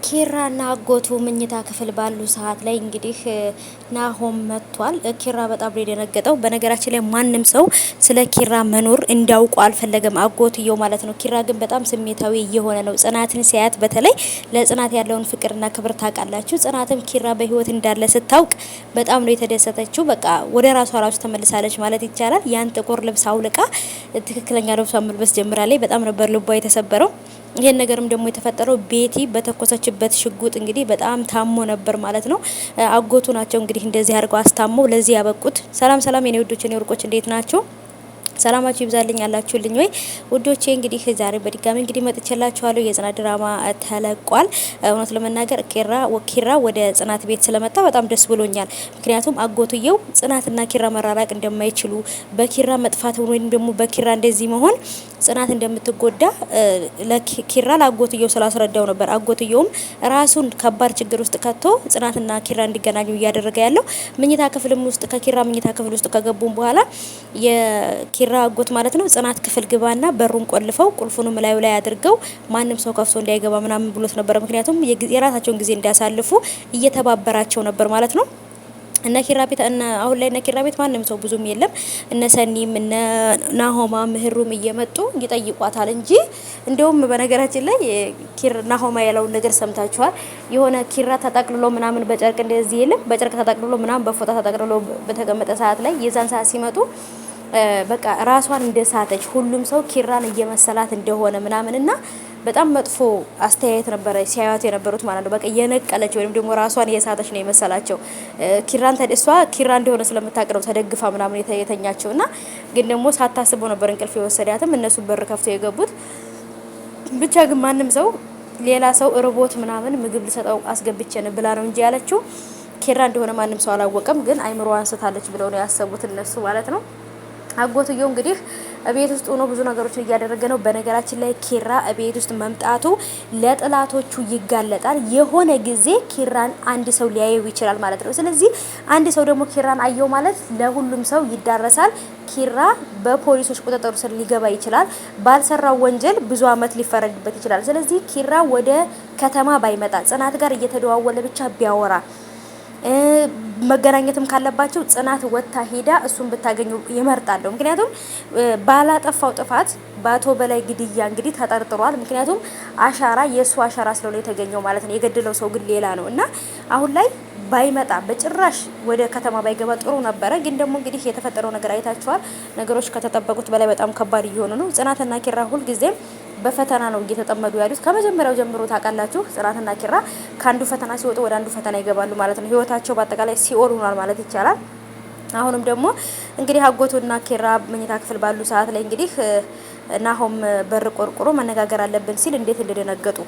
ኪራና አጎቱ መኝታ ክፍል ባሉ ሰዓት ላይ እንግዲህ ናሆም መጥቷል። ኪራ በጣም ነው የደነገጠው። በነገራችን ላይ ማንም ሰው ስለ ኪራ መኖር እንዲያውቁ አልፈለገም፣ አጎትየው ማለት ነው። ኪራ ግን በጣም ስሜታዊ እየሆነ ነው። ጽናትን ሲያያት በተለይ ለጽናት ያለውን ፍቅርና ክብር ታውቃላችሁ። ጽናትም ኪራ በህይወት እንዳለ ስታውቅ በጣም ነው የተደሰተችው። በቃ ወደ ራሷ ተመልሳለች ማለት ይቻላል። ያን ጥቁር ልብስ አውልቃ ትክክለኛ ልብሷን መልበስ ጀምራለች። በጣም ነበር ልቧ የተሰበረው። ይሄን ነገርም ደግሞ የተፈጠረው ቤቲ በተኮሰችበት ሽጉጥ እንግዲህ በጣም ታሞ ነበር ማለት ነው። አጎቱ ናቸው እንግዲህ እንደዚህ አድርገው አስታመው ለዚህ ያበቁት። ሰላም ሰላም የኔ ውዶች፣ የኔ ወርቆች እንዴት ናቸው? ሰላማችሁ ይብዛልኝ ያላችሁልኝ ወይ ውዶቼ። እንግዲህ ዛሬ በድጋሚ እንግዲህ መጥቼላችኋለሁ። የጽናት ድራማ ተለቋል። እውነት ለመናገር ኪራ ወደ ጽናት ቤት ስለመጣ በጣም ደስ ብሎኛል። ምክንያቱም አጎትየው ጽናትና ኪራ መራራቅ እንደማይችሉ በኪራ መጥፋት ወይም ደግሞ በኪራ እንደዚህ መሆን ጽናት እንደምትጎዳ ለኪራ ለአጎትየው ስላስረዳው ነበር። አጎትየውም ራሱን ከባድ ችግር ውስጥ ከቶ ጽናትና ኪራ እንዲገናኙ እያደረገ ያለው መኝታ ክፍልም ውስጥ ከኪራ መኝታ ክፍል ውስጥ ከገቡም በኋላ የኪራ አጎት ማለት ነው ጽናት ክፍል ግባና በሩን ቆልፈው ቁልፉንም ላዩ ላይ አድርገው ማንም ሰው ከፍቶ እንዳይገባ ምናምን ብሎት ነበር። ምክንያቱም የራሳቸውን ጊዜ እንዲያሳልፉ እየተባበራቸው ነበር ማለት ነው። እነ ኪራ ቤት አሁን ላይ እነ ኪራ ቤት ማንም ሰው ብዙም የለም። እነ ሰኒም እነ ናሆማ ምህሩም እየመጡ ይጠይቋታል እንጂ እንደውም በነገራችን ላይ ናሆማ ያለውን ነገር ሰምታችኋል። የሆነ ኪራ ተጠቅልሎ ምናምን በጨርቅ እንደዚህ የለም በጨርቅ ተጠቅልሎ ምናምን በፎጣ ተጠቅልሎ በተቀመጠ ሰዓት ላይ የዛን ሰዓት ሲመጡ በቃ ራሷን እንደሳተች ሁሉም ሰው ኪራን እየመሰላት እንደሆነ ምናምንና በጣም መጥፎ አስተያየት ነበረ ሲያዩት የነበሩት ማለት ነው። በቃ የነቀለች ወይም ደግሞ ራሷን እየሳተች ነው የመሰላቸው። ኪራ እንደሆነ ስለምታውቅ ነው ተደግፋ ምናምን የተኛቸውና ግን ደግሞ ሳታስበው ነበር እንቅልፍ የወሰዳትም እነሱ በር ከፍተው የገቡት። ብቻ ግን ማንም ሰው ሌላ ሰው እርቦት ምናምን ምግብ ልሰጠው አስገብቼን ብላ ነው እንጂ ያለችው ኪራ እንደሆነ ማንም ሰው አላወቀም። ግን አይምሮዋን አንስታለች ብለው ነው ያሰቡት እነሱ ማለት ነው። አጎትየው እንግዲህ ቤት ውስጥ ሆኖ ብዙ ነገሮችን እያደረገ ነው። በነገራችን ላይ ኪራ ቤት ውስጥ መምጣቱ ለጥላቶቹ ይጋለጣል። የሆነ ጊዜ ኪራን አንድ ሰው ሊያየው ይችላል ማለት ነው። ስለዚህ አንድ ሰው ደግሞ ኪራን አየው ማለት ለሁሉም ሰው ይዳረሳል። ኪራ በፖሊሶች ቁጥጥር ስር ሊገባ ይችላል። ባልሰራው ወንጀል ብዙ አመት ሊፈረድበት ይችላል። ስለዚህ ኪራ ወደ ከተማ ባይመጣ ጽናት ጋር እየተደዋወለ ብቻ ቢያወራ መገናኘትም ካለባቸው ጽናት ወታ ሄዳ እሱን ብታገኙ ይመርጣለሁ። ምክንያቱም ባላጠፋው ጥፋት በአቶ በላይ ግድያ እንግዲህ ተጠርጥሯል። ምክንያቱም አሻራ የእሱ አሻራ ስለሆነ የተገኘው ማለት ነው። የገደለው ሰው ግን ሌላ ነው እና አሁን ላይ ባይመጣ በጭራሽ ወደ ከተማ ባይገባ ጥሩ ነበረ። ግን ደግሞ እንግዲህ የተፈጠረው ነገር አይታችኋል። ነገሮች ከተጠበቁት በላይ በጣም ከባድ እየሆኑ ነው። ጽናትና ኪራ ሁልጊዜም በፈተና ነው እየተጠመዱ ያሉት። ከመጀመሪያው ጀምሮ ታውቃላችሁ ጽናትና ኪራ ከአንዱ ፈተና ሲወጡ ወደ አንዱ ፈተና ይገባሉ ማለት ነው። ህይወታቸው በአጠቃላይ ሲኦል ሆኗል ማለት ይቻላል። አሁንም ደግሞ እንግዲህ አጎቱና ኪራ መኝታ ክፍል ባሉ ሰዓት ላይ እንግዲህ ናሆም በር ቆርቆሮ መነጋገር አለብን ሲል እንዴት እንደደነገጡ